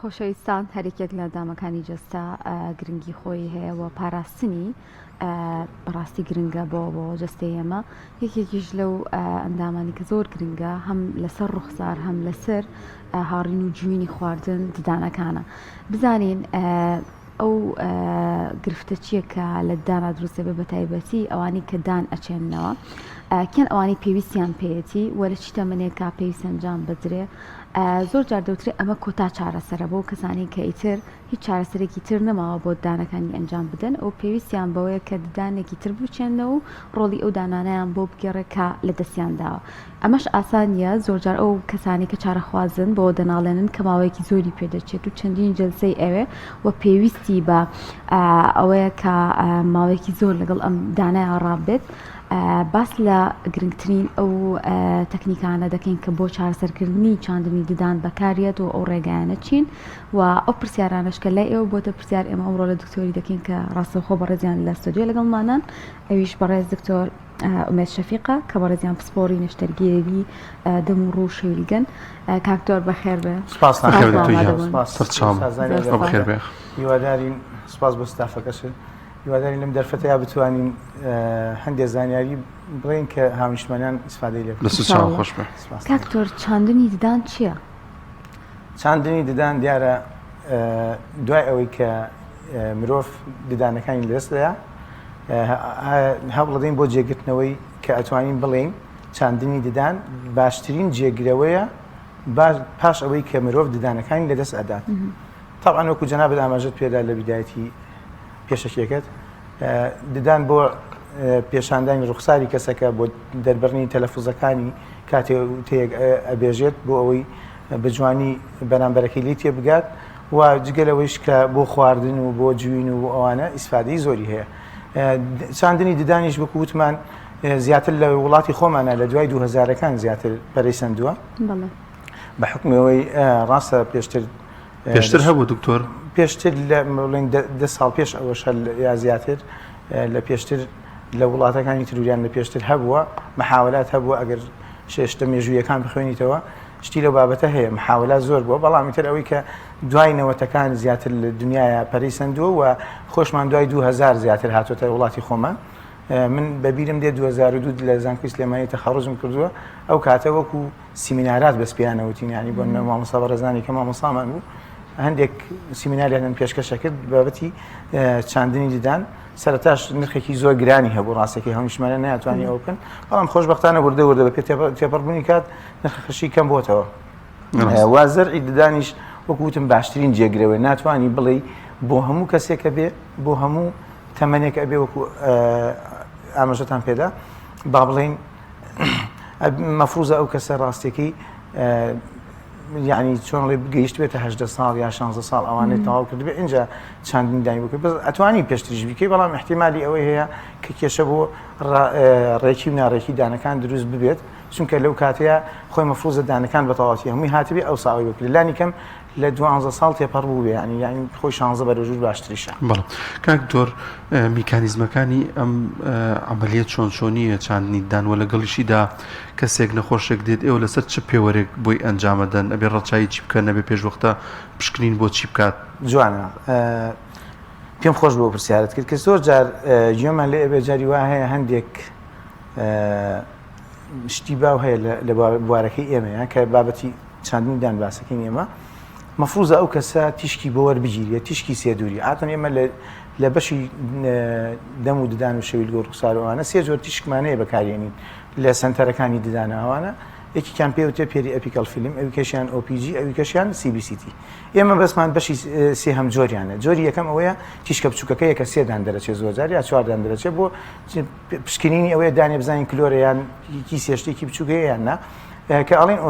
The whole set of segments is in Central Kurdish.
خۆشەویستان هەرێکێک لە دامەکانی جەستا گرنگی خۆی هەیە و پاراستنی بەڕاستی گرنگە بۆ جەستەی ئێمە یەکێکیش لەو ئەندامانی کە زۆر گرنگە هەم لەسەر ڕوخسار هەم لەسەر هاڕین و جوینی خواردن ددانەکانە بزانین ئەو گرفتە چییە کە لە دانا دروستە بێ بە تایبەتی ئەوانی کە دان ئەچێننەوە کێن ئەوانی پێویستیان پێەتی وە لە چی تەمەنێکا پێویست ئەنجام بدرێ زۆر جار دەوترێت ئەمە کۆتا چارەسەرە بۆ کەسانی کە ئیتر هیچ چارەسەرێکی تر نەماوە بۆ دانەکانی ئەنجام بدەن ئەو پێویستیان بەوەیە کە ددانێکی تر بچێنەوە و ڕۆڵی ئەو دانانیان بۆ بگێڕێکا لە دەستیانداوە ئەمەش ئاسانیە زۆرجار ئەو کەسانی کە چارەخوازن بۆ دەناڵێنن کە ماوەیەکی زۆری پێدەچێت و چەندین جلسەی ئەوێ و پێویستی بە ئەوەیە کە ماوەیەکی زۆر لەگەڵ ئەم دانایان ڕابێت باس لە گرنگترین ئەو تەکنیکانە دەکەین کە بۆ چارەسەرکردنی چاندنی ددان بەکارێت و ئەو ڕێگایانە چین و ئەو پرسیارانەشکە لای ئێوە بۆتە پرسیار ئێمە ئەمڕۆ لە دکتۆری دەکەین کە ڕاستەوخۆ بەڕێزیان لە ستۆدیۆ لەگەڵمانان ئەویش بەڕێز دکتۆر ئومێد شەفیقە کە بەڕێزیان پسپۆری نەشتەرگیری دەم و ڕوو شێویلگەن کاکتۆر بەخێر بێ هیوادارین سپاس بۆ ستافەکەشن هیوادارین لەم دەرفەتەیە بتوانین هەندێک زانیاری بڵێن کە هاونیشتمانیان ئیسفادەی لێ بکەن. کاکتۆر چاندنی ددان چییە؟ چاندنی ددان دیارە دوای ئەوەی کە مرۆڤ ددانەکانی لەدەستدەیە هەوڵ دەدەین بۆ جێگرتنەوەی کە ئەتوانین بڵێین چاندنی ددان باشترین جێگرەوەیە پاش ئەوەی کە مرۆڤ ددانەکانی لەدەست ئەدات. طبعاً وەکو جەنابەت ئاماژەت پێدا لە بیدایەتی پێشەکێکت ددان بۆ پێشاندانی ڕوخساری کەسەکە بۆ دەربڕنی تەلەفوزەکانی کاتێ تێک ئەبێژێت بۆ ئەوەی بجوانی بەرامبەرەکەی لی تێبگات و جگەلەوەیش کە بۆ خواردن و بۆ جوین و ئەوانە ئیسفادەی زۆری هەیە. چاندنی ددانیش وەکو وتمان زیاتر لە وڵاتی خۆمانە لە دوای 2000ەکان زیاتر پەرەیسەندووە بە حکمەوەی ڕاستە پێشتر هەبوو دکتۆر پێشتر لە دە ساڵ پێش ئەوەش یا زیاتر لە پێشتر لە وڵاتەکانی تروریان لە پێشتر هەبووە محاولات هەبووە ئەگەر شێشتە مێژوویەکان بخوێنیتەوە شتی لە بابەتە هەیە محاولات زۆر بووە بەڵامی تر ئەوەی کە دوای نەوەتەکان زیاتر لە دنیاە پەرەیسەندووە و خۆشمان دوای 2000 زیاتر هاتوۆتە وڵاتی خۆمان من بەبیرم دێ 2002 لە زانکۆی سلێمانی تەخەڕوجم کردووە ئەو کاتە وەکو سیمینارات بەسپیانەوتین ینی بۆ مامۆستا بەڕێزانی کە مامۆستامان بوو هەندێک سیمیناریان پێشکەشە کرد بابەتی چاندنی ددان سەرەتاش نرخێکی زۆر گرانی هەبوو ڕاستێکی هەمیشمانە ناتوانانی ئەو بکەن بەڵام خۆشبەختانە وردە بە تێپەڕبوونی کات نرخەشی کەم بۆتەوە وازەرعی ددانیش وەکوتم باشترین جێگرەوەی ناتوانانی بڵێ بۆ هەموو کەسێکە بێ بۆ هەموو تەمەنێک ئەبێ وەکو ئاماژەتان پێدا با بڵێن مەفروزە ئەو کەسە ڕاستێکی یعنی چۆن لێ گەیشت بێتە 18 ساڵ یا 16 ساڵ ئەوانەی تەواو کردبێ اینجا چاندنی دانی بکە بەس ئەتوانی پێشتریش بکەی بەڵام احتیمالی ئەوەی هەیە کە کێشە بۆ ڕێکی و ناڕێکی دانەکان دروست ببێت چونکە لەو کاتەیە خۆی مەفروزە دانەکان بە تەواوەتی هەمووی هاتبێ ئەو ساوی بکرێت لانی کەم لە 12 ساڵ تێپەڕ بوو بێ ینی خۆی 16 بەرەژوور باشتریشە. بەڵام کاک دۆر میکانیزمەکانی ئەم عملیات چۆنیە چاندنی دانوە لەگەڵیشیدا کەسێک نەخۆشێک دێت ئێوە لەسەر چ پێوەرێک بۆی ئەنجامەدەن ئەبێ ڕەچایی چی بکەن نەبێ پێش وەختە پشکنین بۆ چی بکات. جوانە پێم خۆش بۆ پرسیارت کرد کە زۆر جار گوێمان لێ ئەبێ جاری وا هەیە هەندێک شتی باو هەیە لە بوارەکەی ئێمەیە کە بابەتی چاندنی دان باسەکەین ئێمە مەفروزە ئەو کەسە تیشکی بۆ وەربگیرێت تیشکی سێدووری ئاتەن ئێمە لە بەشی دەم و ددان و شەویلگە و ڕوخسارەوانە سێ جۆر تیشکمانەیە بەکارێنین لە سنتەرەکانی ددانەوانە یەکیان پێوتێ پێری ئەپیکەل فیلم ئەوی کەشیان OPG ئەوی کەشیان CBCT ئێمە بەسمان بەشی سێ هەم جۆریانە جۆری یەکەم ئەوەیە تیشکە بچووکەکەیە کە سێدان دەرەچێت زۆرجار یا چواردان دەرەچێت بۆ پشکنینی ئەوەیە دانێ بزانین کلۆرەیان کی سێشتێکی بچووکەیە یان نا کە ئەڵێن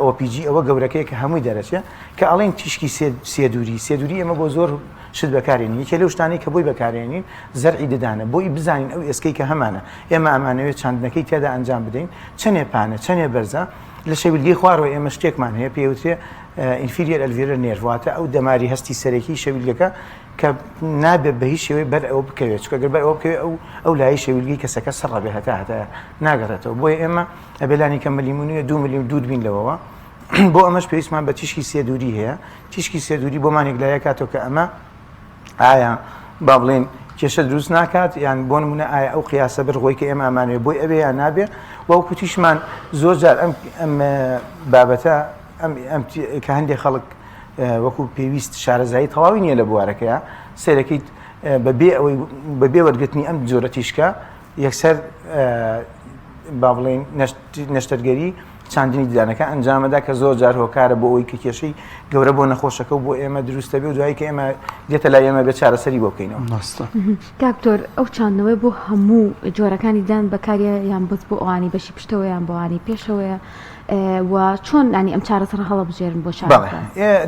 OPG ئەوە گەورەکەیە کە هەمووی دەرەچێت کە ئەڵێن تیشکی سێدووری ئەمە بۆ زۆر شت بەکارێنین یەکێ لەو شتانەی کە بۆی بەکارێنین زەرعی ددانە بۆی بزانین ئەو ئێسکەی کە هەمانە ئێمە ئەمانەوێت چاندنەکەی تێدا ئەنجام بدەین چەندێ پانە چەندێ بەرزە لە شەویلگەی خوارەوە ئێمە شتێکمان هەیە پێوترێ ئینفیریەر ئەلڤێرە نێرواتە ئەو دەماری هەستی سەرەکی شەویلگەکە کە نابێت بە هیچ شێوەی بەر ئەوە بکەوێت چکە گەر بەر ئەوە بکەوێت ئەو لای شەویلگەی کەسەکە سەڕە بێ هەتا ناگەڕێتەوە بۆیە ئێمە ئەبێلانی کە ملیمونیە 2 میلیۆن دوود بین لەوەوە بۆ ئەمەش پێویستمان بە تیشکی سێدووری هەیە تیشکی سێدووری بۆمانێک لایە کاتەوە کە ئەمە ئایا با بڵێن کێشە دروست ناکات یان بۆ نمونە ئایا ئەو قیاسە بڕغۆی کە ئێمە ئەمانوێ بۆی ئەبێ یان نابێ وەکو تیشمان زۆر جار ئەم بابەتە کە هەندێک خەڵک وەکو پێویست شارەزایی تەواوی نییە لە بوارەکەیە سەرەکەیت بەبێ وەرگرتنی ئەم جۆرە تیشکە یەکسەر با بڵێن نەشتەرگەری چاندنی ددانەکە ئەنجامەدا کە زۆر جار هۆکارە بۆ ئەوی کە کێشەی گەورە بۆ نەخۆشەکە و بۆ ئێمە دروستە بێ و دوایی کە ئێمە دێتە لای ئێمە بێ چارەسەری بۆ بکەینەوە. کاکتۆر ئەو چاندنەوەی بۆ هەموو جۆرەکانی دان بەکارە یان بەس بۆ ئەوانی بەشی پشتەوە یان بۆوانی پێشەوەیە و چۆن ینی ئەم چارەسەر هەڵە بژێرن بۆ شارەکان؟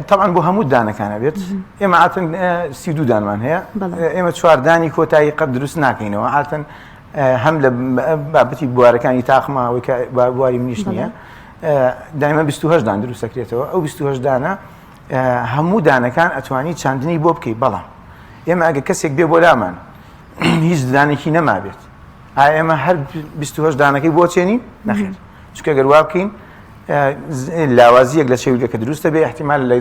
تەمان بۆ هەموو دانەکانە بێت ئێمە ئاتن 32 دانمان هەیە ئێمە چواردانی کۆتایی قەت دروست ناکەینەوە ئاتن هەم لە بابەتی بوارەکانی تاقماوەی کە بواری منیش نییە دایمە 28 دان دروست دەکرێتەوە ئەو 28 دانە هەموو دانەکان ئەتوانی چاندنی بۆ بکەیت بەڵام ئێمە ئەگە کەسێک بێ بۆ لامان هیچ دانێکی نەما بێت ئایا ئێمە هەر 28 دانەکەی بۆ چێنی نەخێت چونکە گەر وا بکەین لاوازیەک لە شێوگەکە دروستە بێ احتیمال لە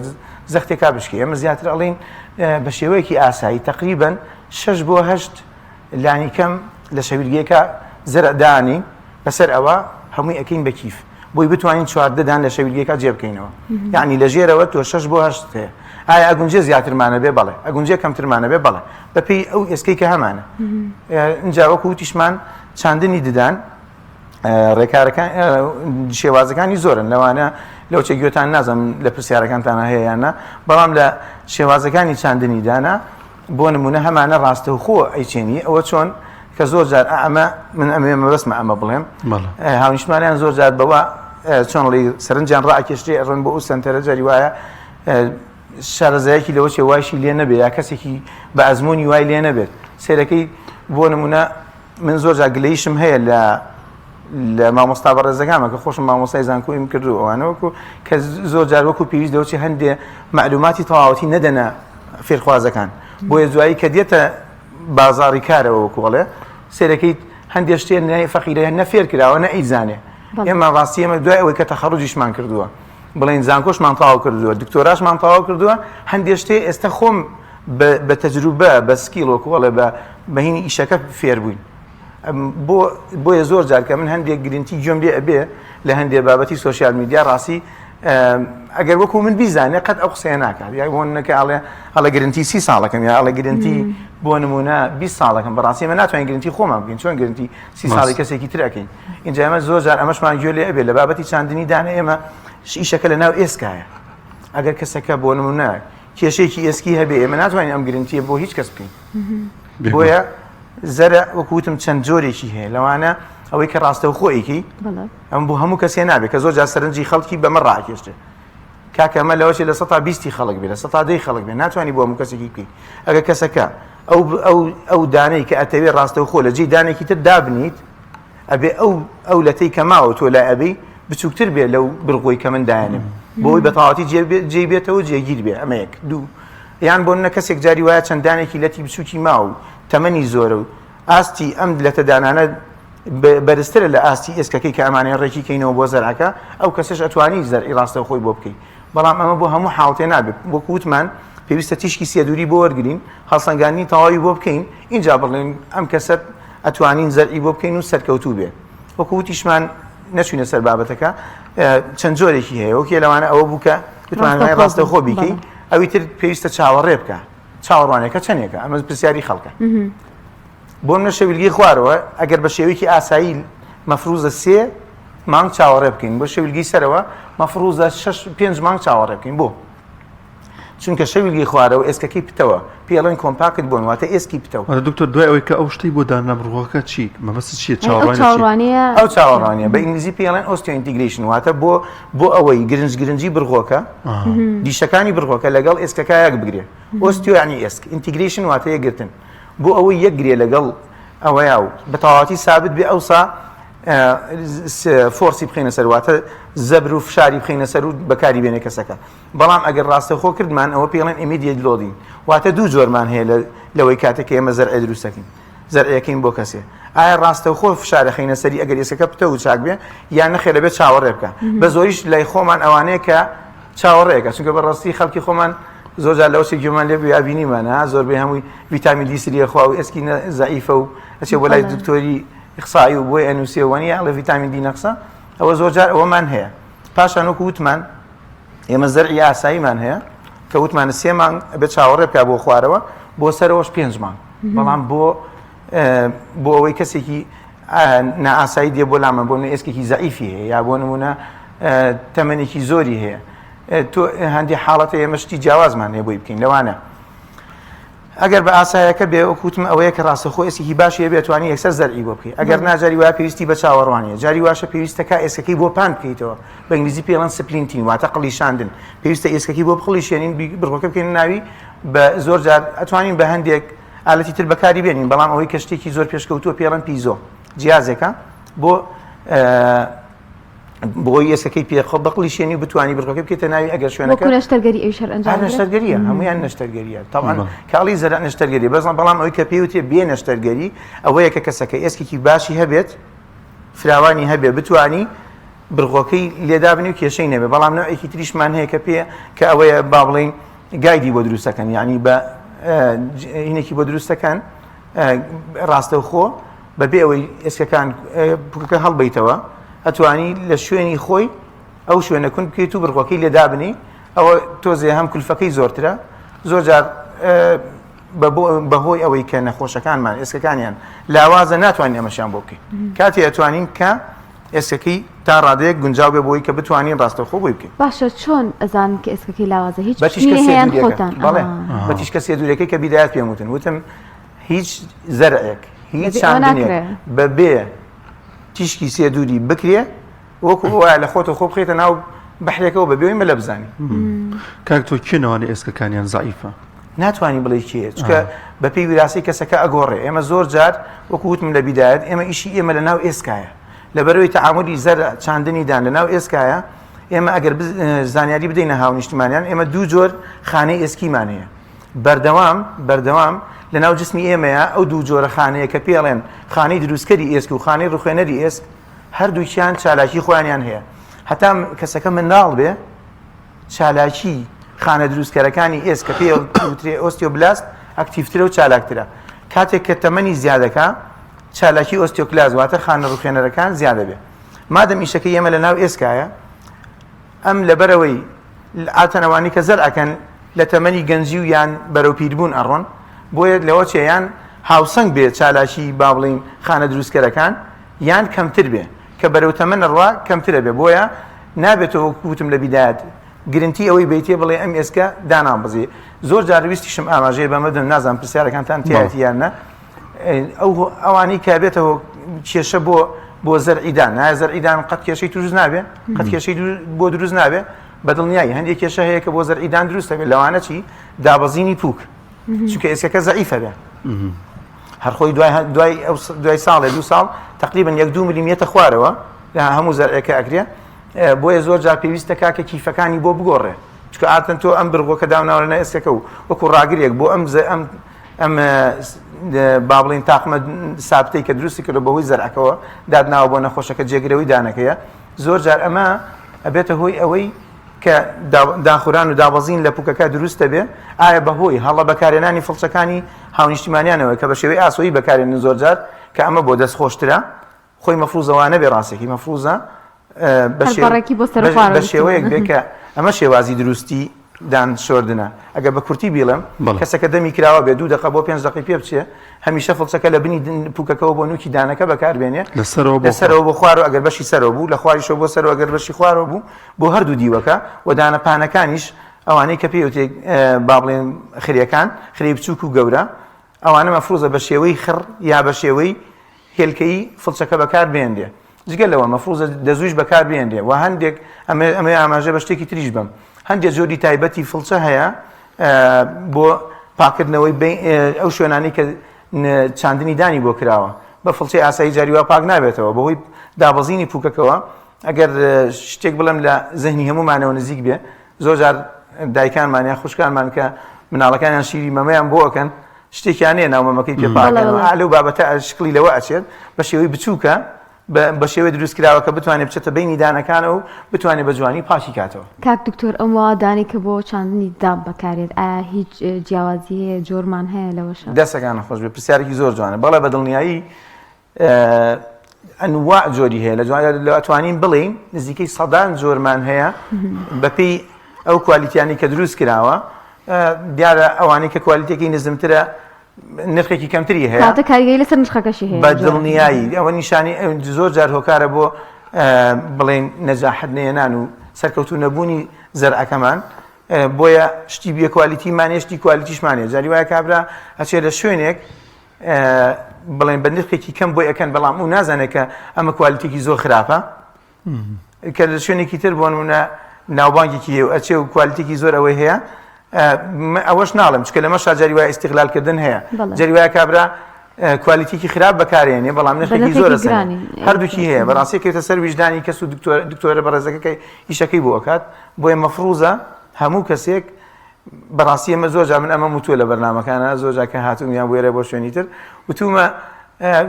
زەختێکا بشکێ ئێمە زیاتر ئەڵێن بە شێوەیەکی ئاسایی تقریباً 6 بۆ 8 لانی کەم لە شەویلگەیەکە زەرەدانی بەسەر ئەوە هەمووی ئەکەین بە کیف بۆی بتوانین 14 دان لە شەویلگەیەکە جێبکەینەوە یعنی لە ژێرەوە تۆ 6 بۆ 8 هەیە ئایا ئەگونجێ زیاترمانە بێ بەڵێ ئەگونجێ کەمترمانە بێ بەڵێ بەپێی ئەو ئێسکەی کە هەمانە اینجا وەکو وتیشمان چاندنی ددان ڕێکارەکان شێوازەکانی زۆرن لەوانە لەو چە گوێتان نازم لە پرسیارەکانتانە هەیە یاننا بەڵام لە شێوازەکانی چاندنی دانا بۆ نمونە هەمانە ڕاستەوخۆ ئەیچێنی ئەوە چۆن کە زۆر جار ئەمە من ئەمە بەسمە ئەمە بڵێم هاونیشتمانیان زۆر جار بەوە چۆن ڵی سەرنجیان ڕائکێشتێ ڕن بۆ ئەو سنتەرە جاری وایە شارەزایەکی لەوە چێ وایشی لێ نەبێت یا کەسێکی بە ئەزمموی وای لێ نەبێت سێرەکەی بۆ نمونە من زۆر جار گلەیشم هەیە لە مامۆستا بەڕێزەکانمە کە خۆشم مامۆستای زانکۆیم کردو ئەوانەوەکو کە زۆر جار وەکو پێویست دەوچی هەندێ معلوماتی تەواوەتی نەدەنە فێرخوازەکان بۆیە دوایی کە دێتە بازاری کارەوە وەکوڵێ سێرەکەی هەندێک شتێن فەقیرە نەفێر کراوە نە ئەیزانێ ئێمە ڕاستی ئێمە دوای ئەوەی کە تەخەڕوجیشمان کردووە بڵین زانکۆشمان تەواو کردووە دکتۆراشمان تەواو کردووە هەندێک شتێ ئێستا خۆم بە تەجروبە بە سکیڵ وەکوڵێ بە هینی ئیشەکە فێر بووین بۆیە زۆر جار کە من هەندێک گرنتی گوێم لێ ئەبێ لە هەندێک بابەتی سوۆسیال میدیا ڕاستی ئەگەر وەکو من بیزانێ قەت ئەو قسەیە ناکات یا بۆنەکە ئەڵێ گرنتی 30 ساڵەکەم یا ئەڵێ گرنتی بۆ نمونە 20 ساڵەکەم بەڕاستی ئێمە ناتوانین گرنتی خۆمان بکەین چۆن گرنتی 30 ساڵی کەسێکی تر ئەکەین اینجا ئێمە زۆر جار ئەمەشمان گوێ لێ ئەبێ لە بابەتی چاندنی دانە ئێمە ئیشەکە لە ناو ئێسکایە ئەگەر کەسەکە بۆ نمونە کێشەیەکی ئێسکی هەبێ ئێمە ناتوانین ئەم گرنتیە بۆ هیچ کەس بکەین بۆیە زەرە وەکوتم چەند جۆرێکی هەیە لەوانە ئەوەی کە ڕاستەوخۆیەکی ئەم بۆ هەموو کەسێ نابێت کە زۆر جار سەرنجی خەڵکی بەمە ڕاکێشتێ کاکە ئەمە لەوەشێ لە 120 خەڵک بێت لە 110 خەڵک بێت ناتوانانی بۆ هەموو کەسێکی بکەیت ئەگەر کەسەکە ئەو دانەی کە ئەتەوێت ڕاستەوخۆ لە جێی دانێکی تر دابنیت ئەبێ ئەو لەتەی کە ماوە تۆ لای ئەبێ بچووکتر بێت لەو بڕغۆی کە من دایانم بۆی بە تەواوەتی جێ بێتەوە جێگیر بێ ئەمە یەک دوو یان بۆ نە کەسێک جاری وایە چەندانێکی لەتی بچووکی ماوە تەمەنی زۆرە و ئاستی ئەم لەتە دانانە بەرزترە لە ئاستی ئێسکەکەی کە ئەمانەیە ڕێکی کەینەوە بۆ زەرعەکە ئەو کەسش ئەتوانی زەرعی ڕاستەوخۆی بۆ بکەیت بەڵام ئەمە بۆ هەموو حاڵتێ نابێت وەکو وتمان پێویستە تیشکی سێدووری بۆ وەرگرین هەڵسەنگاندنی تەواوی بۆ بکەین اینجا بڵێن ئەم کەسە ئەتوانین زەرعی بۆ بکەین و سەرکەوتوو بێت وەکو وتیشمان نەچوینە سەر بابەتەکە چەند جۆرێکی هەیە وەکی لەوانە ئەوە بوو کە بتوانین ڕاستەوخۆ بیکەی ئەوی تر پێویستە چاوەڕێ بکە چاوەڕوانەکە چەندێکە ئەمە پرسیاری خەڵکە بۆ منە شەویلگەی خوارەوە ئەگەر بە شێوەیەکی ئاسایی مەفروزە 3 مانگ چاوەڕێ بکەین بۆ شەویلگەی سەرەوە مەفروزە 5 مانگ چاوەڕێ بکەین بۆ چونکە شەویلگەی خوارەوە ئێسکەکەی پتەوە پێڵێن کۆمپاکت بۆن واتە ئێسکی پتەوە دکتۆر دوای ئەوەی کە ئەو شتەی بۆ دانەبڕغۆکە چی مەبەست چیە ئەو چاوەڕوانیە بە ئینگلیزی پێڵێن ئۆستیۆ ئینتیگریشن واتە بۆ ئەوەی گرنگی بڕغۆکە دیشەکانی بڕغۆکە لەگەڵ ئێسکەکە یەک بگرێ ئۆستیۆ یعنی ئێسک ئینتیگریشن واتە یەکگرتن بۆ ئەوەی یەکگرێ لەگەڵ ئەوەیە و بە تەواوەتی سابت بێ ئەوسا فۆرسی بخینە سەر واتە زەبر و فشاری بخینە سەر و بەکاری بێنێ کەسەکە بەڵام ئەگەر ڕاستەوخۆ کردمان ئەوە پێڵێن ئیمیدیێت لۆدین واتە دوو جۆرمان هەیە لەوەی کاتێک ئێمە زەرعی دروستەکەین زەرعەکەین بۆ کەسێ ئایا ڕاستەوخۆ فشارەخینە سەری ئەگەر ئێسکەکە پتە و چاک بێ یان نەخێ لەبێت چاوەڕێ بکە بە زۆریش لای خۆمان ئەوانەیە کە چاوەڕێەکە چونکە بەڕاستی خەڵکی خۆمان زۆرجار لەوە گوێمان لێ یابینیمانە زۆربەی هەمووی ڤیتامین دی سریە خوا و ئێسکی زەعیفە و ئەچێ بۆ لای دکتۆری ئیخسایی و بۆی ئەنووسێوەنی لە ڤیتامین دی نەقسە ئەوە زۆرجار ئەوەمان هەیە پاشان وەکو وتمان ئێمە زەرعی ئاساییمان هەیە کە وتمانە 3 مانگ بێت چاوەڕێ بکە بۆ خوارەوە بۆ سەرەوەش 5 مانگ بەڵام بۆ ئەوەی کەسێکی نائاسایی دێ بۆ لامە بۆ ئێسکێکی زەعیفی هەیە یا بۆ نمونە تەمەنێکی زۆری هەیە تۆ هەندی حاڵەتە ئێمە شتی جیاوازمان هەیە بۆی بکەین لەوانە ئەگەر بە ئاسایەکە بێ وەکوتم ئەوەیە کە ڕاستەخۆ ئێسکی باشی هەیە بێتوانی یەکسەر زەرعی بۆ بکەیت ئەگەر ناجاری وایە پێویستی بە چاوەڕوانیە جاری واشە پێویستەکە ئێسکەکەی بۆ پان بکەیتەوە بە ئینگلیزی پێڵەن سپلینتین واتە قڵیشاندن پێویستە ئێسکەکەی بۆ بقڵیشێنین بڕۆکە بکەین ناوی بە زۆر جار ئەتوانین بە هەندێک ئالەتی تر بەکاری بێنین بەڵام ئەوەی کە شتێکی زۆر پێشکەوتووە پێڵەن پیزۆ جیازێکە بۆ ئێسکەکەی پێخۆ بقڵیشێنی و بتوانانی بڕۆکە بکەیتە ناوی ئەگەر شوێنەکە نەشتەرگەری ئەوی شەر ئەنجام نەشتەرگەریە هەمویان نەشتەرگەریە تاوان کاڵی زەرع نەشتەرگەری بەڵام ئەوەی کە پێوتێ بێ نەشتەرگەری ئەوەیە کە کەسەکە ئێسکێکی باشی هەبێت فراوانی هەبێ بتوانی بڕۆکەی لێدا بنی و کێشەی نەبێ بەڵام نوعێکی تریشمان هەیە کە پێ کە ئەوەیە با بڵین گایدی بۆ دروستەکەن یعنی بە هینێکی بۆ دروستەکەن ڕاستەوخۆ بەبێ ئەوەی ئێسکەکان پوکەکە هەڵبەیتەوە ئەتوانی لە شوێنی خۆی ئەو شوێنە کون بکەیت و بڕۆکەی لێدا بنی ئەوە تۆزێ هەم کولفەکەی زۆرترە زۆر جار بەهۆی ئەوەی کە نەخۆشەکانمان ئێسکەکانیان لاوازە ناتوانین ئەمەشیان بۆ بکەین کاتی ئەتوانین کە ئێسکەکەی تا ڕادەیەک گونجاو بێ بۆی کە بتوانین ڕاستەوخۆ بۆی بکەین باشە چۆن ئەزانم کە ئێسکەکەی لاوازە هیچ هەیەیان خۆتان بەڵێ بە تیشکە سێدورەکەی کە بیدایەت پێم وتم هیچ زەرعێک هیچ چاندنێک بەبێ تیشکی سێدوری بکرێ وەکو وایە لە خۆتە خۆ بخێتە ناو بەحرێکەوە بەبێ مە لە بزانانی کاک تۆ کێنەوەی ئێسکەکانیان زەعیفە ناتوانانی بڵێ کێ چکە بە پێی وراسی کەسەکە ئەگۆڕێ ئێمە زۆر جار وەکو وتم لە بیدایەت ئێمە ئیشی ئێمە لە ناو ئێسکایە لەبەرەوەی تەعاملی زەرع چاندنیدان لە ناو ئێسکایە ئێمە ئەگەر زانیاری بدەینە هاونیشتمانیان ئێمە دوو جۆر خانەی ئێسکیمان هەیە بەردەوام لە ناو جسمی ئێمەیە ئەو دوو جۆرە خانەیە کە پێڵێن خانەی دروستکەری ئێسک و خانەی ڕوخێنەری ئێسک هەردووکیان چالاکی خۆیانیان هەیە هەتا کەسەکە منداڵ بێ چالاکی خانە دروستکەرەکانی ئێسک کە پێوترێ ئۆستیۆبلاست ئەکتیڤترە و چالاکترە کاتێک کە تەمەنی زیادەکە چالاکی ئۆستیۆکلاز واتە خانە ڕوخێنەرەکان زیادە بێ مادەم ئیشەکەی ئێمە لە ناو ئێسکایە ئەم لەبەرەوەی ئاتەنەوانی کە زەرعەکەن لە تەمەنی گەنجی و یان بەرەو پیربوون ئەڕۆن بۆیە لەوە چێیان هاوسەنگ بێ چالاکی با بڵین خانە دروستکەرەکان یان کەمتر بێ کە بەرەو تەمەن ڕوا کەمترە بێ بۆیە نابێتەوە وتم لە بیدایەت گرنتی ئەوەی بیتێ بڵێ ئەم ئێسکە دانام بزێ زۆر جار ویستیشم ئاماژەیە بەمەدەم نازانم پرسیارەکانتان تایەتی یانە ئەوانەی کە بێتەوە کێشە بۆ زەرعیدان نایە زەرعیدان قەت کێشەی دروست نابێ قەت کێشەی بۆ دروست نابێ بەدڵنیایی هەندێک کێشە هەیە کە بۆ زەرعیدان دروستە بێت لەوانە چی دابەزینی پووک چونکە ئێسکەکە زەعیفە بێ هەرخۆی دوای ساڵێ 2 ساڵ تقریبا 1-2 میلیمتر خوارەوە هەموو زەرعەکە ئەکرێ بۆیە زۆر جار پێویستە کاکە کیفەکانی بۆ بگۆڕێ چکە ئاتەن تۆ ئەم بڕگۆکە داوناوەە ئێسکەکە و وەکو ڕاگرێک بۆ ئەم با بڵین تاقمە سابتەی کە دروستی کردو بەهۆی زەرعەکەەوە دادناوە بۆ نەخۆشەکە جێگرەوەی دانەکەیە زۆر جار ئەمە ئەبێتە هۆی ئەوەی کە داخوران و دابەزین لە پوکەکە دروستە بێ ئایا بەهۆی هەڵە بەکارێنانی فڵچەکانی هاونیشتیمانیانەوە کە بە شێوەی ئاسۆیی بەکارێنن زۆر جار کە ئەمە بۆ دەست خۆشترە خۆی مەفروزەوانە بێ ڕاستێکی مەفروزە بە شێوەیەک بێ کە ئەمە شێوازی دروستی دان شۆردنە ئەگە بە کورتی بیڵم کەسەکە دەمی کراوە بێ 2 دقیقە بۆ 5 دقیقە پێ بچێ هەمیشە فڵچەکە لە بنی پوکەکەەوە بۆ نوکی دانەکە بەکاربێنێ لەسەرەوە بۆ خوارەوە ئەگەر بەشی سەرەوە بوو لە خواریشەوە بۆ سەرەوە ئەگەر بەشی خوارەوە بوو بۆ هەردوو دیوەکە و دانەپانەکانیش ئەوانەی کە پێوتێک با بڵێن خریەکان خری بچووک و گەورە ئەوانە مەفروزە بە شێوەی خڕ یا بە شێوەی هێلکەی فڵچەکە بەکار بێندێ جگەل لەوە مەفروزە دەزوویش بەکار بێندێ و هەندێک ئەمە ئاماژە بە شتێکی تریش بم هەندێک جۆری تایبەتی فڵچە هەیە بۆ پاکردنەوەی ئەو شوێنانی کە چاندنی دانی بۆ کراوە بە فڵچەی ئاسایی جاریوا پاک نابێتەوە بەهۆی دابەزینی پوکەکەەوە ئەگەر شتێک بڵم لە زەهنی هەمومانەوە نزیک بێ زۆر جار دایکانمان یا خوشکانمان کە مناڵەکانیان شیری مەمەیان بۆ ئەکەن شتێکیانەیە ناومەمەکەی پێپاکەن لەو بابەتە شکلی لەوە ئەچێت بە شێوەی بچووکە بە شێوەی دروستکراوە کە بتوانێت بچێتە بینی دانەکانەوە و بتوانێت بە جوانی پاشی کاتەوە. کاک دکتۆر ئەم وادانی کە بۆ چاندنی دام بەکارێت ئایا هیچ جیاوازی هەیە جۆرمان هەیە لەوەشە؟ دەستەکانە خۆش بێ پرسیارێکی زۆر جوانە بەڵێ بە دڵنیایی ئەنواع جۆری هەیە لە ئەتوانین بڵێین نزیکەی سەدان جۆرمان هەیە بەپێی ئەو کوالیتیانی کە دروست کراوە دیارە ئەوانەی کە کوالیتێکی نزمترە نرخێکی کەمتری هەیە کاتە کاریگەری لەسەر نرخەکەشی هەیە بە دڵنیایی ئەوە نیشانی زۆر جار هۆکارە بۆ بڵێن نەجاحەت نێنان و سەرکەوتو نەبوونی زەرعەکەمان بۆیە شتی بێ کوالیتیمانێ شتی کوالیتیشمانێ جاری وایە کابرا ئەچێ لە شوێنێک بڵێن بە نرخێکی کەم بۆی ئەەکەن بەڵام و نازانێت کە ئەمە کوالیتێکی زۆر خراپە کە لە شوێنێکی تر بۆ نمونە ناوبانگێکی هەیە و ئەچێ و کوالیتێکی زۆر ئەوەی هەیە ئەوەش ناڵم چکە لەمەش جاری وایە ئیستیغلالکردن هەیە جاری وایە کابرا کوالیتێکی خراپ بەکارێنێ بەڵام نرخێکی زۆر هەردووکی هەیە بەڕاستی کەوتە سەر ویژدانی کەس و دکتۆرە بەڕێزەکەی ئیشەکەی بۆ ئەکات بۆیە مەفروزە هەموو کەسێک بەڕاستی ئەمە زۆر جا من ئەمە وتووە لە بەرنامەکانە زۆر جا کە هاتوومیان بۆێرە بۆ شوێنی تر وتومە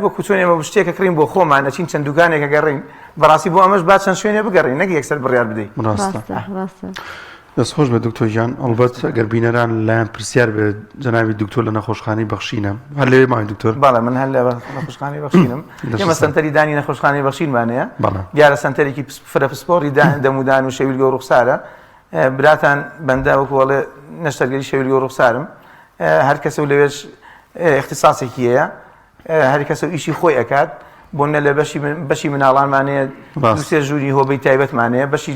وەکو چۆن ئێمە شتێکە کڕین بۆ خۆمان نەچین چەند دوکانێکە گەڕین بەڕاستی بۆ ئەمەش با چەند شوێنێ بگەڕین نەک یەکسەر بڕیار بدەین. دەستخۆش بە دکتۆریان ئەڵبەت ئەگەر بینەران لایەن پرسیار بێ جەنابی دکتۆر لە نەخۆشخانەی بەخشینە هەر لەوێ ماوەی دکتۆر باڵێ من هەر لە نەخۆشخانەی بەخشینم ئێمە سەنتەری دانی نەخۆشخانەی بەخشینمانەیە دیارە سەنتەرێکی فرە پسپۆڕی دەمودان و شەویلگە و ڕوخسارە براتان بەندە وەکو وەڵێ نەشتەرگەری شەویلگە و ڕوخسارم هەر کەسە و لەوێش اختصاسێکی هەیە هەر کەسە و ئیشی خۆی ئەکات بۆنە لە بەشی مناڵانمانەیە دوسێ ژووری هۆبەی تایبەتمانەیە بەشی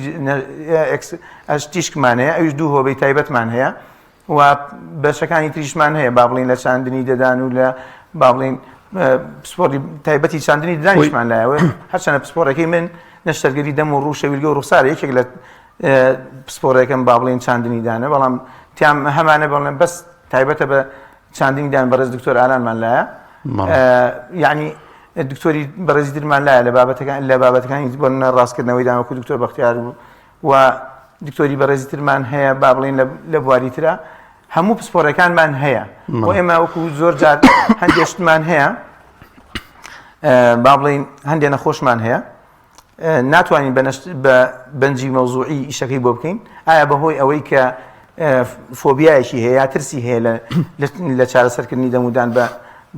تیشکمانەیە ئەوش دوو هۆبەی تایبەتمان هەیە و بەشەکانی تریشمان هەیە با بڵین لە چاندنی دەدان و لە با بڵین پسپۆری تایبەتی چاندنی ددانیشمان لایەوە هەرچەنە پسپۆرەکەی من نەشتەرگەری دەم و ڕوو شەویلگە و ڕوخسارە یەکێک لە پسپۆرەکەم با بڵین چاندنی دانە بەڵام تیام هەمانە بڵێن بەس تایبەتە بە چاندنی دان بەڕێز دکتۆر ئالانمان لایە یعنی دکتۆری بەڕێزی درمان لایە لە بابەتەکانی بۆ ڕاستکردنەوەی دامەکو دکتۆر بەختیار بوو و دکتۆری بەڕێزی ترمان هەیە با بڵین لە بواری ترە هەموو پسپۆرەکانمان هەیە بۆ ئێمە وەکو زۆر جار هەندێشتمان هەیە با بڵین هەندێک نەخۆشمان هەیە ناتوانین بە بەنجی مەوزوعی ئیشەکەی بۆ بکەین ئایا بەهۆی ئەوەی کە فۆبیایەکی هەیە یا ترسی هەیە لە چارەسەرکردنی دەمودان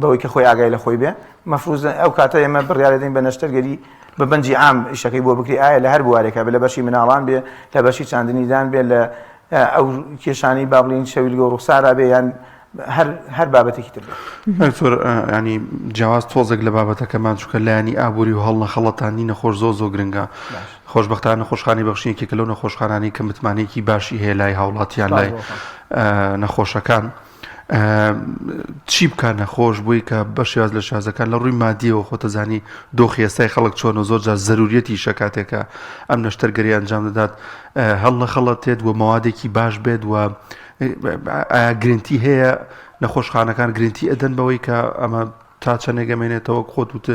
بەوەی کە خۆی ئاگای لە خۆی بێ مەفروض ئەو کاتە ئێمە بڕیارەدەین بە نەشتەرگەری بە بەنجی عام ئیشەکەی بۆ بکری ئایا لە هەر بوارێکە بێ لە بەشی مناڵان بێ لە بەشی چاندنیدان بێ لە ئەو کێشانی با بڵین شەویلگە و ڕوخسارا بێ یان هەر بابەتێکی تر دکتۆر ینی جیاواز تۆزێک لە بابەتەکەمان چووکە لایەنی ئابووری و هەڵ نەخەڵەتانی نەخۆش زۆر گرنگە خۆشبەختانە نەخۆشخانەی بەخشینێکی کە لەو نەخۆشخانانی کە متمانەیەکی باشی هەیە لای هاوڵاتیان لای نەخۆشەکان چی بکە نەخۆش بووی کە بە شێواز لە شازەکان لە ڕووی مادیەوە خۆتەزانی دۆخی ئێستای خەڵک چۆن و زۆر جار زەروریەتی شەکاتێکە ئەم نەشتەرگەری ئەنجام دەدات هەڵ نەخەڵەتێت و مەوادێکی باش بێت و گرنتی هەیە نەخۆشخانەکان گرنتی ئەدەن بەوەی کە ئەمە تا چەندێک گەمێنێتەوە خۆت وتە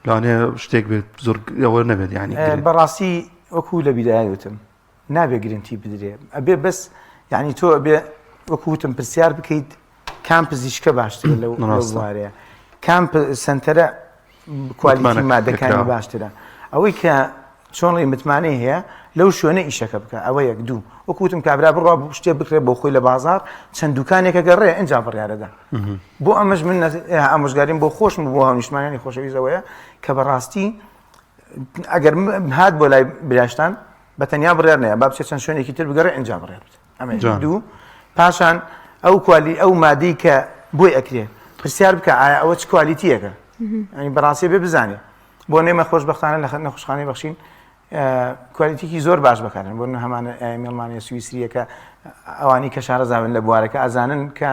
لەوانەیە شتێک بێت زۆر ئەوە نەبێت ینی بەڕاستی وەکو لە بیدایەوتم نابێ گرنتی بدرێ ئەبێ بەس یعنی تۆ ئەبێ وەکوتم پرسیار بکەیت کام پزیشکە باشترە لەو وارەیە کام سنتەرە کوالیتی مادەکانی باشترە ئەوەی کە چۆنڵی متمانەی هەیە لەو شوێنە ئیشەکە بکە ئەوە یەک دوو وەکوتم کابرا بڕوا شتێ بکرێت بۆ خۆی لە بازار چەند دوکانێکە گەڕێ ئەنجا بڕیارەدا بۆ ئەمەش من ئامۆژگاریم بۆ خۆشم بۆ هاونیشتمانیانی خۆشەویستەوەیە کە بەڕاستی ئەگەر هات بۆ لای براشتان بە تەنیا بڕیار نەیە با بچێت چەند شوێنێکی تر بگەڕێ ئەنجا بڕیار ئەمە دوو پاشان ئەو مادەی کە بۆی ئەکرێ پرسیار بکە ئایا ئەوە چ کوالیتیەکە ئەنی بەڕاستی بێ بزانێ بۆ نێمە خۆشبەختانە لە نەخۆشخانەی بەخشین کوالیتیکی زۆر باش بکارن بۆ هەمانە میڵمانە سویسریە کە ئەوانی کە شارەزاون لە بوارەکە ئازانن کە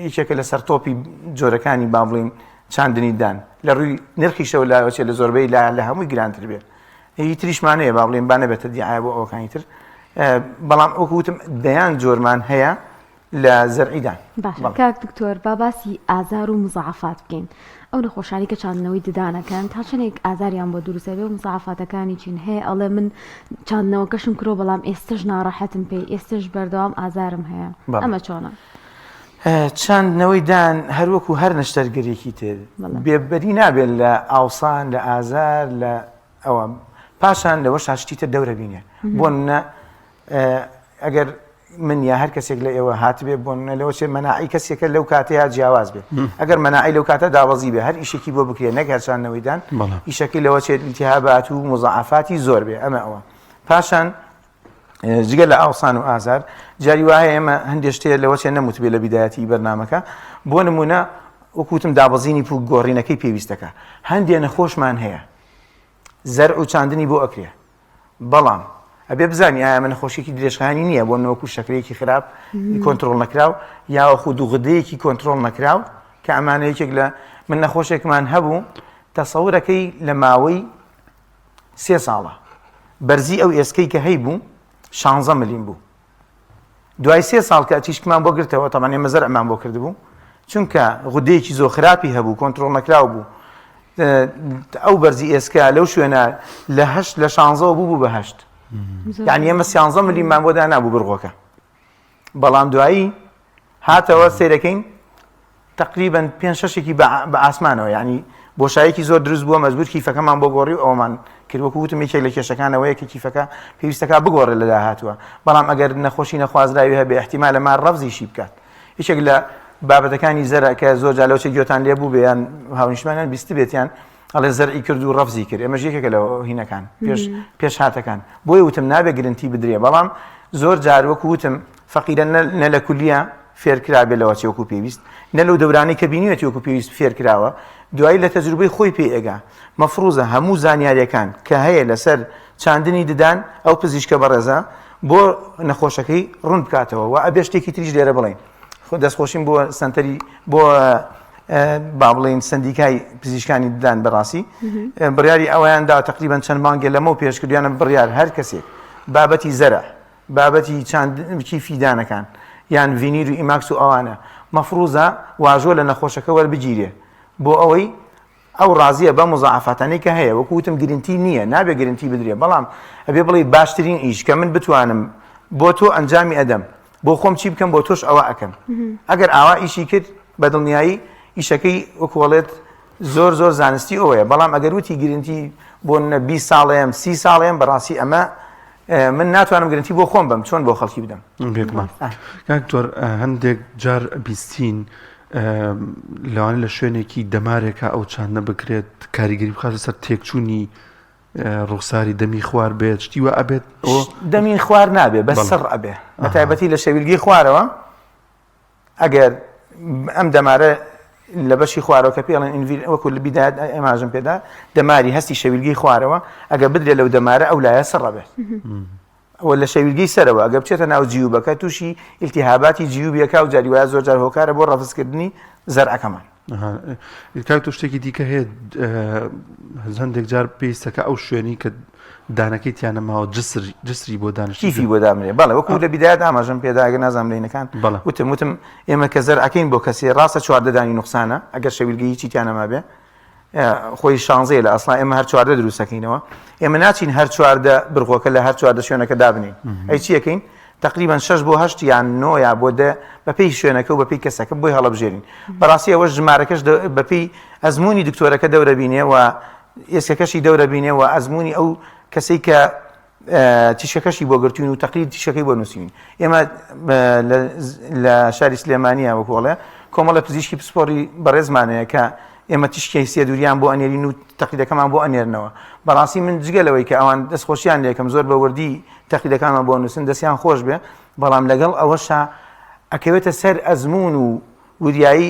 یەکێکە لە سەرتۆپی جۆرەکانی با بڵین چاندنی دان لە ڕووی نرخیشەوە لاوەچێت لە زۆربەی لە هەمووی گرانتر بێت هی تریشمانەیە با بڵین با نەبێتە دیعاە بۆ ئەوەکانی تر بەڵام وەکوتم دەیان جۆرمان هەیە لە زەرعیدان باش کاک دکتۆر با باسی ئازار و مزعفات بکەین ئەو نەخۆشانی کە چاندنەوەی ددانەکەن تا چەندێک ئازاریان بۆ دروستە بێ و مزعفاتەکانی چین هەیە ئەڵێ من چاندنەوەکەشم کرۆ بەڵام ئێستش ناڕەحەتم پێی ئێستش بەردەوام ئازارم هەیە ئەمە چۆنە چاندنەوەی دان هەروەکو هەر نەشتەرگەرێکی تر بێبەری نابێت لە ئاوسان لە ئازار لە ئەوە پاشان لەوە شاشتیتە دەورە بینێ بۆ نە ئەگەر من یا هەر کەسێک لە ئێوە هاتبێ بۆ لەوە چێ مەناعی کەسێکە لەو کاتەیە جیاواز بێت ئەگەر مەناعی لەو کاتە داوەزی بێ هەر ئیشێکی بۆ بکرێ نەک هەر چاندنەوەی دان ئیشەکەی لەوە چێت التیهابات و مزاعفاتی زۆر بێ ئەمە ئەوە پاشان جگە لە ئاوسان و ئازار جاری وایە ئێمە هەندێک شتێ لەوە چێ نەموت بێ لە بیدایەتی بەرنامەکە بۆ نمونە وەکوتم دابەزینی و گۆڕینەکەی پێویستەکە هەندێ نەخۆشمان هەیە زەرع و چاندنی بۆ ئەکرێ بەڵام ئەبێ بزانانی ئایا من نەخۆشیێکی درێژخانی نییە بۆ نەوەکو شەکرەیەکی خراپ کۆنتترۆل نەکراو یاوەخو دووغدەیەکی کۆنتترۆل نەکراو کە ئەمانەیەکێک لە من نەخۆشێکمان هەبوو تەسەورەکەی لە ماوەی 3 ساڵە بەرزی ئەو ئێسکەی کە هەی بوو 16 ملیم بوو دوای 3 ساڵ کە تیشکمان بۆ گرتەوە تەمانێ مەزەر ئەمان بۆ کردبوو چونکە غودەیەکی زۆر خراپی هەبوو کۆنتترۆل نەکراو بوو ئەو بەرزی ئێسکا لەو شوێنە لە 8 لە 16 بوو بە 8 یعنی ئێمە 13 ملیمان بۆدا نابوو بڕغۆکە بەڵام دوایی هاتەوە سیرەکەین تقریبا 5-6 بە ئاسمانەوە یعنی بۆشایەکی زۆر دروست بووە مەجبور کیفەکەمان بۆ گۆڕی و ئەومان کردوەکو وتم یەکێک لە کێشەکانەوەیە کە کیفەکە پێویستەکە بگۆڕێت لە داهاتوە بەڵام ئەگەر نەخۆشی نەخوازراوی هەبێ احتیمال لەمان ڕەفزیشی بکات یەکێک لە بابەتەکانی زەرە کە زۆر جا لەوچە گوێتان لێ بوو بێیان هاونیشتمانیان بیست بێتیان ئەڵێ زەرعی کرد و ڕەفزی کرد ئێمەش یەکێکە لە هینەکان پێش هاتەکان بۆی وتم نابێ گرنتی بدرێ بەڵام زۆر جار وەکو وتم فەقیرە نە لە کولیە فێرکرا بێ لەوە چێوەکو پێویست نە لەو دەورانەی کە بینیوێتی وەکو پێویست فێرکراوە دوایی لە تەجروبەی خۆی پێ ئێگا مەفروزە هەموو زانیاریەکان کە هەیە لەسەر چاندنی ددان ئەو پزیشکە بەڕێزە بۆ نەخۆشەکەی ڕوون بکاتەوە و ئەبێ شتێکی تریش لێرە بڵێن دەستخۆشیم بۆ سنتەری بۆ با بڵێن سندیکای پزیشکانی ددان بەڕاستی بڕیاری ئەویاندا تقریبا چەند مانگێ لەمە پێشکردیانە بڕیار هەر کەسێک بابەتی زەرە بابەتی چاندکی فیدانەکان یان ڤینیر و ئیماکس و ئەوانە مەفروزە واژۆ لە نەخۆشەکە وەربگیرێ بۆ ئەوەی ئەو ڕازیە بە مزاعفاتانەی کە هەیە وەکو وتم گرنتی نییە نابێ گرنتی بدرێ بەڵام ئەبێ بڵێ باشترین ئیش کە من بتوانم بۆ تۆ ئەنجامی ئەدەم بۆ خۆم چی بکەم بۆ تۆش ئەوە ئەەکەم ئەگەر ئاوا ئیشی کرد بەدڵنیایی ئیشەکەی وەکوڵێت زۆر زۆر زانستی ئەوەیە بەڵام ئەگەر وتی گرنتی بۆ 20 ساڵەیەم 30 ساڵەیەم بەڕاستی ئەمە من ناتوانم گرنتی بۆ خۆم بم چۆن بۆ خەڵکی بدەم کاکتۆر هەندێک جار بیستین لەوانە لە شوێنێکی دەمارێکە ئەو چاندنە بکرێت کاریگەری بخاتە سەر تێکچوونی ڕوخساری دەمی خوار بێت شتی وە ئەبێت دەمی خوار نابێت بە سڕ ئەبێ بە تایبەتی لە شەویلگی خوارەوە ئەگەر ئەم دەمارە لە بەشی خوارەوە کە پێڵێن وەکو لە بیدایەت ئێماژم پێدا دەماری هەستی شەویلگی خوارەوە ئەگەر بدرێت لەو دەمارە ئەو لایە سڕە بێت ئەوە لە شەویلگی سەرەوە ئەگەر بچێتە ناو جیوبەکە تووشی ئیلتیهاباتی جیوبیەکە و جاری وایە زۆر جار هۆکارە بۆ ڕەفزکردنی زەرعەکەمان کاک تۆ شتێکی دیکە هەیە هەندێک جار پێویستەکە ئەو شوێنی کە دانەکەی تیانەماوە جسری بۆ دانیشتیفی بۆ دامرێ بەڵێ وەکو لە بیدایەت ئاماژەم پێدا ئەگەر نازانم لەینەکان وتم ئێمە کە زەرعەکەین بۆ کەسێ ڕاستە 14 دانی نوقسانە ئەگەر شەویلگەی هیچی تیانەما بێ خۆی 16 لە ئەسڵا ئێمە هەر 14 دروستەکەینەوە ئێمە ناچین هەر 14 بڕخۆکە لە هەر 14 شوێنەکە دابنین ئەی چیەکەین تقریبا 6 بۆ 8 یان 9 یا بۆ 10 بەپێی شوێنەکە و بەپێی کەسەکە بۆی هەڵەبژێرین بەڕاستی ئەوە ژمارەکەش بەپێی ئەزمموی دکتۆرەکە دەورە بینێ و ئێسکەکەشی دەورە بینێ و ئەزمموی ئەو کەسەی کە تیشەکەشی بۆ گرتوین و تقریر تیشەکەی بۆ نووسین ئێمە لە شاری سلێمانیە وەکوڵێ کۆمەڵە پزیشکی پسپۆری بەڕێزمانەیە کە ئێمە تیشکی سێ دووریان بۆ ئەنێرین و تەقلیدەکەمان بۆ ئەنێرنەوە بەڕاستی من جگەلەوەی کە ئەوان دەستخۆشیان لێکم زۆر بە وردی تەقلیدەکانمان بۆ نووسن دەستیان خۆش بێ بەڵام لەگەڵ ئەوەشا ئەکەوێتە سەر ئەزمون و وریایی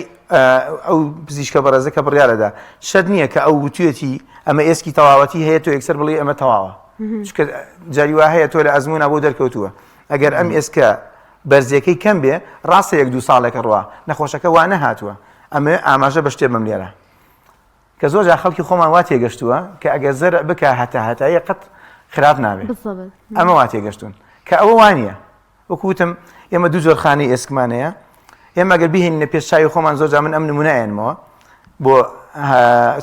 ئەو پزیشکە بەڕێزە کە بڕیارەدا شەد نییە کە ئەو وتوێتی ئەمە ئێسکی تەواوەتی هەیە تۆ یەکسەر بڵێ ئەمە تەواوە چکە جاری وا هەیە تۆ لە ئەزمونە بۆ دەرکەوتووە ئەگەر ئەم ئێسکە بەرزەکەی کەم بێ ڕاستە 1-2 ساڵێکە ڕوا نەخۆشەکە وا نەهاتووە ئەمە ئاماژە بە شتێ بم لێرە کە زۆر جا خەڵکی خۆمان وا تێگەشتووە کە ئەگەر زەرع بکە هەتایە قەت خراپ نابێت ئەمە وا تێگەشتون کە ئەوە وانە وەکوتم ئێمە دوو جۆر خانەی ئێسکمانەیە ئێمە ئەگەر بهێنینە پێش چای خۆمان زۆر جا من ئەم نمونەیەنمەوە بۆ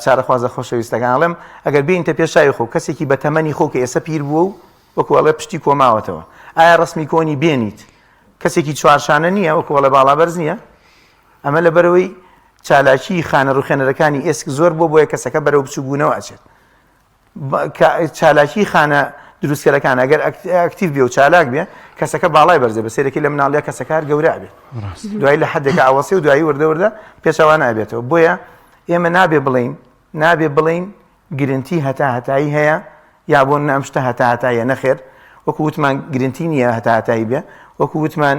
چارەخوازە خۆشەویستەکان ئەڵێم ئەگەر بینتە پێش چای خۆ کەسێکی بە تەمەنی خۆ کە ئێستا پیر بووە و وەکوڵێ پشتی کۆماوەتەوە ئایا ڕسمی کۆنی بێنیت کەسێکی چوارشانە نییە وەکوڵێ باڵا بەرز نییە ئەمە لەبەرەوەی چالاکی خانە ڕوخێنەرەکانی ئێسک زۆر بۆیە کەسەکە بەرەو بچووبوونەوە ئەچێت چالاکی خانە دروستکەرەکان ئەگەر ئەکتیو بێ و چالاک بێ کەسەکە باڵای بەرزێ بە سێرەکی لە مناڵەیە کەسەکار گەورە بێت دوای لە حدێکە ئاوەسێ و دوایی وردە پێشەوە نابێتەوە بۆیە ئێمە نابێ بڵین گرنتی هەتایی هەیە یا بۆ ئەم شتە هەتایە نەخێر وەکو وتمان گرنتی نییە هەتایی بێ وەکو وتمان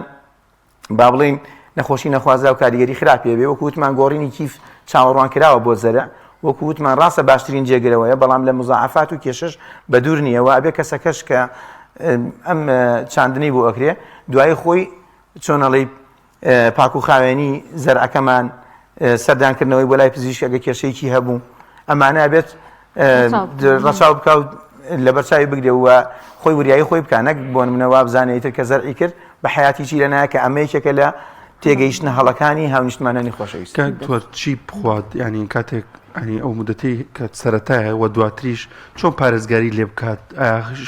با بڵین نەخۆشی نەخوازا و کاریگەری خراپێ بێ وەکو وتمان گۆڕینی کیف چاوەڕوان کراوە بۆ زەرە وەکو وتمان ڕاستە باشترین جێگرەوەیە بەڵام لە مزاعفات و کێشش بە دوور نییە و ئەبێ کەسەکەش کە ئەم چاندنی بۆ ئەکرێ دوای خۆی چۆنەڵی پاک و خاوێنی زەرعەکەمان سەردانکردنەوەی بۆ لای پزیشک ئەگە کێشەیەکی هەبوو ئەمانە بێت ڕەچاو بکە و لە بەرچاوی بگرێ و خۆی وریایی خۆی بکە نەک بۆ نمونەوە بزانێتتر کە زەرعی کرد بە حیاتی چی لەنایە کە ئەمەیەکێکە لە تێگەیشتنە هەڵەکانی هاونیشتمانانی خۆشەویست تۆ چی بخوات ینی کاتێک ئەو مدەتی کە سەرەتایە و دواتریش چۆن پارێزگاری لێ بکات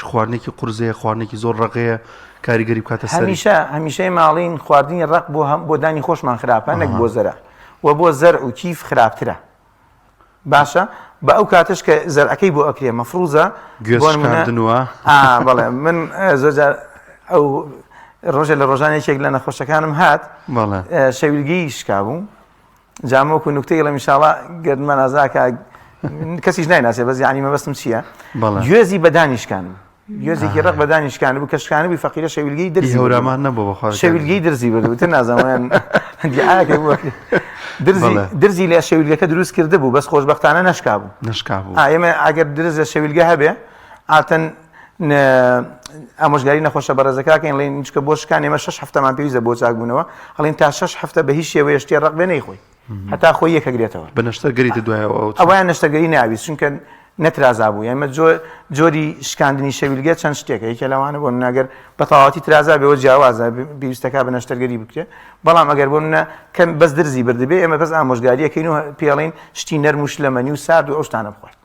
خواردنێکی قورزەیە خواردنێکی زۆر ڕقەیە کاریگەری بکاتە سەر هەمیشەی ماڵین خواردنی ڕق بۆ دانی خۆشمان خراپە نەک بۆ زەرە و بۆ زەر و کیف خراپترە باشە بە ئەو کاتش کە زەرعەکەی بۆ ئەکرێ مەفروزە گوێشکاردنەوە بەڵێ من زۆر ئەو ڕۆژە لە ڕۆژانێکێک لە نەخۆشەکانم هات شەویلگەی شکابوو جامۆکو نوکتەی لە میشاڵە گردمە نازاکە کەسیش نایناسێ بەس یعنی مەبەستم چییە گوێزی بە دانیشکانم گوێزێکی ڕق بە دانیشکان بوو کە شکانە بووی فەقیرە شەویلگەی درزی هەورامان نەبوو بەخوا شەویلگەی درزی بردووتە نازانیان دیعاکە بوو درزی لە شەویلگەکە دروست کرده بوو بەس خۆشبەختانە نەشکابوو ئێمە ئەگەر درز لە شەویلگە هەبێ ئاتەن ئامۆژگاری نەخۆشە بەڕێزەکەکەین لێن چکە بۆ شکان ئێمە 6 هەفتەمان پێویستە بۆ چاکبوونەوە هەڵین تا 6 هەفتە بە هیچ شێوەیە شتێ ڕق بێ نەیخۆی هەتا خۆی یەکەگرێتەوە بە نەشتەرگەریتە دوایەوە ئەویان نەشتەرگەری ناویست چونکە نەترازا بوو ئێمە جۆری شکاندنی شەویلگە چەند شتێکە یەکێ لەوانە بۆ ناگەر بە تەواوەتی ترازا بێەوە جیاوازە پێویستەکە بە نەشتەرگەری بکرێت بەڵام ئەگەر بۆ منە کەم بەس درزی بردبێ ئێمە بەس ئامۆژگاریەکەین و پێڵین شتی نەرموش لە مەنی و سارد و ئەو شتانە بخوارد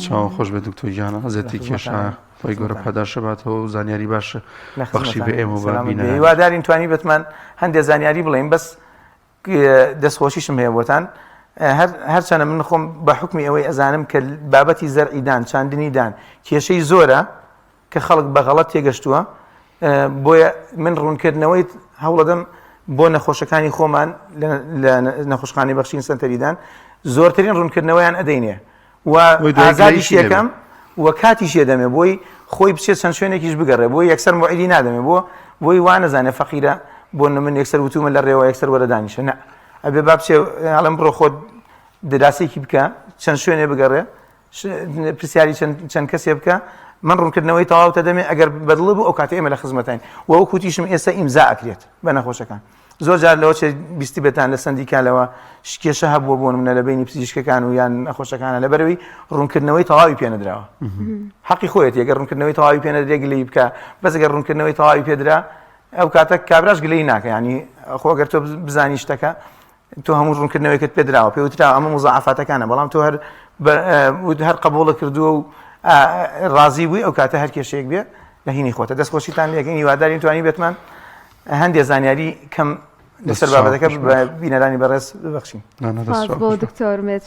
چاوان خۆش بێت دکتۆر گیانە هەزەتی کێشە خۆی گەورە پاداشە باتەوە و زانیاری باشە بەخشی بە ئێمە و بەبینە هیوادارین توانی بتمان هەندێک زانیاری بڵێین بەس دەستخۆشیشم هەیە بۆتان هەرچەنە من خۆم بە حکمی ئەوەی ئەزانم کە بابەتی زەرعیدان چاندنیدان کێشەی زۆرە کە خەڵک بەغەڵەت تێگەشتووە بۆیە من ڕوونکردنەوەی هەوڵەدەم بۆ نەخۆشەکانی خۆمان لە نەخۆشخانەی بەخشین سەنتەریدان زۆرترین ڕوونکردنەوەیان ئەدەینێ و ئازادیش یەکەم و کاتیش دەمێ بۆی خۆی بچێت چەند شوێنێکیش بگەڕێ بۆی یەکسەر موعیدی نادەمێ بۆی وانەزانێ فەقیرە بۆ من یەکسەر وتومە لە ڕێوە یەکسەر وەرە دانیشە نە ئەبێ با بچێ هەڵم بڕۆ خۆت دەراسێکی بکە چەند شوێنێ بگەڕێ پرسیاری چەند کەسێ بکە من ڕوونکردنەوەی تەواوتە دەمێ ئەگەر بەدڵ بوو ئەو کاتێ ئێمە لە خزمەتین و ئەو کوتیشم ئێستا ئیمزا ئەکرێت بە نەخۆشەکان زۆر جار لەوە چێ بیستی بێتان لە سندیکالەوە کێشە هەبووە بۆ منە لە بینی پزیشکەکان و یان نەخۆشەکانە لەبەرەوەی ڕوونکردنەوەی تەواوی پێنەدراوە حەقی خۆیەت ئەگەر ڕوونکردنەوەی تەواوی پێنەدرێ گلەی بکە بەس ئەگەر ڕوونکردنەوەی تەواوی پێدرا ئەو کاتە کابراش گلەی ناکە ینی خۆگەر تۆ بزانی شتەکە تۆ هەموو ڕوونکردنەوەیکت پێدراوە پێوترا ئەمە مزاعفاتەکانە بەڵام تۆ هەر قبوڵە کردووە و ڕازی بووی ئەو کاتە هەر کێشەیەک بێ لە هینی خۆتە دەستخۆشیتان لەکەین هیوادارین توانی بێتمان هەندێک زانیاری کەم لەسەر بابەتەکە بینەرانی بەڕێز ببەخشین بۆ دکتۆر مێت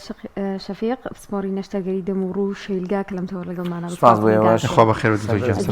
شەفیق پسپۆری نەشتەرگەری دەم و ڕوو شەیلگا کە لەم تۆر لەگەڵمانە خوا بەخێر